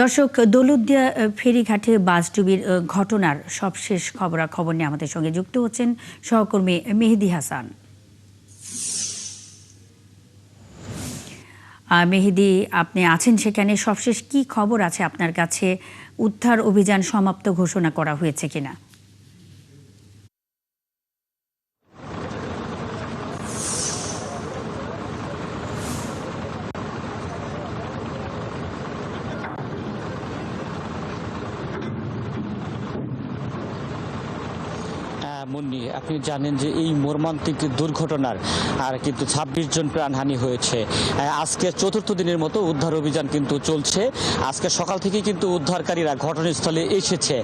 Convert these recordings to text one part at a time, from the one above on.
দর্শক, দৌলতদিয়া ফেরিঘাটে বাসডুবির ঘটনার সবশেষ খবরাখবর নিয়ে আমাদের সঙ্গে যুক্ত হচ্ছেন সহকর্মী মেহেদী হাসান। মেহেদী, আপনি আছেন সেখানে, সবশেষ কি খবর আছে আপনার কাছে? উদ্ধার অভিযান সমাপ্ত ঘোষণা করা হয়েছে কিনা? মুন্নি, আপনি জানেন যে এই মর্মান্তিক দুর্ঘটনার কিন্তু ২৬ জন প্রাণহানি হয়েছে। আজকে চতুর্থ দিনের মতো উদ্ধার অভিযান কিন্তু চলছে। আজকে সকাল থেকেই কিন্তু উদ্ধারকারীরা ঘটনাস্থলে এসেছে।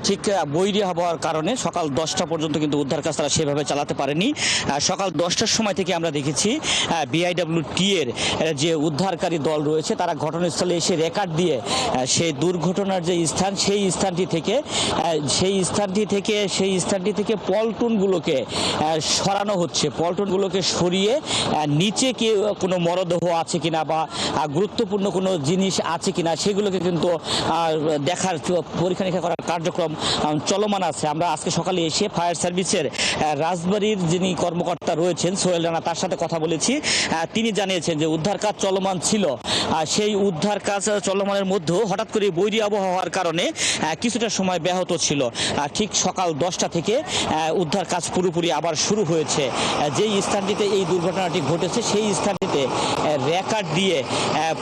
ঠিক বৈরী হওয়ার কারণে সকাল 10টা পর্যন্ত কিন্তু উদ্ধার কাজ তারা সেভাবে চালাতে পারেনি। সকাল 10টার সময় থেকে আমরা দেখেছি BIWT এর যে উদ্ধারকারী দল রয়েছে তারা ঘটনাস্থলে এসে রেকর্ড দিয়ে সেই দুর্ঘটনার যে স্থান সেই স্থানটি থেকে পল্টনগুলোকে সরানো হচ্ছে। পল্টনগুলোকে সরিয়ে নিচে কোনো মরদেহ আছে কিনা বা গুরুত্বপূর্ণ কোনো জিনিস আছে কিনা সেগুলোকে কিন্তু দেখার পরীক্ষা নিরীক্ষা করার কার্যক্রম চলমান আছে। আমরা আজকে সকালে এসে ফায়ার সার্ভিসের রাজবাড়ির যিনি কর্মকর্তা রয়েছেন সোহেল রানা, তার সাথে কথা বলেছি। তিনি জানিয়েছেন যে উদ্ধার কাজ চলমান ছিল। সেই উদ্ধার কাজ চলমানের মধ্যেও হঠাৎ করে বৈরী আবহাওয়ার কারণে কিছুটা সময় ব্যাহত ছিল। ঠিক সকাল 10টা থেকে উদ্ধার কাজ পুরোপুরি আবার শুরু হয়েছে। যেই স্থানটিতে এই দুর্ঘটনাটি ঘটেছে সেই স্থানটিতে রেকর্ড দিয়ে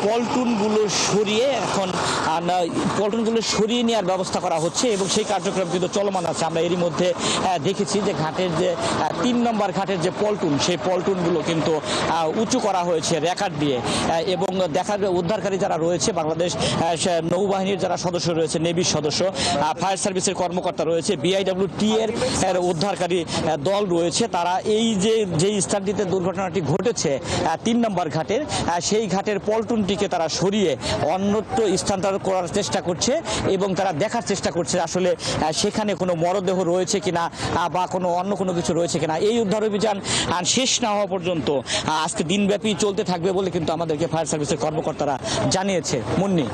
পল্টনগুলো সরিয়ে নেওয়ার ব্যবস্থা করা হচ্ছে এবং সেই কার্যক্রম কিন্তু চলমান আছে। আমরা এরই মধ্যে দেখেছি যে ঘাটের যে 3 নম্বর ঘাটের যে পল্টন, সেই পল্টনগুলো কিন্তু উঁচু করা হয়েছে রেকর্ড দিয়ে। এবং উদ্ধারকারী যারা রয়েছে, বাংলাদেশ নৌবাহিনীর যারা সদস্য রয়েছে, নেভির সদস্য, ফায়ার সার্ভিসের কর্মকর্তা রয়েছে, BIWT এর উদ্ধারকারী দল রয়েছে, তারা এই যে স্থানটিতে দুর্ঘটনাটি ঘটেছে 3 নম্বর ঘাটের, সেই ঘাটের পল্টনটিকে তারা সরিয়ে অন্যত্র স্থানান্তর করার চেষ্টা করছে এবং তারা দেখার চেষ্টা করছে আসলে সেখানে কোনো মরদেহ রয়েছে কিনা বা অন্য কোনো কিছু রয়েছে কিনা। এই উদ্ধার অভিযান শেষ না হওয়া পর্যন্ত আজকে দিনব্যাপী চলতে থাকবে বলে কিন্তু আমাদেরকে ফায়ার সার্ভিসের কর্মকর্তারা জানিয়েছে। মুন্নি।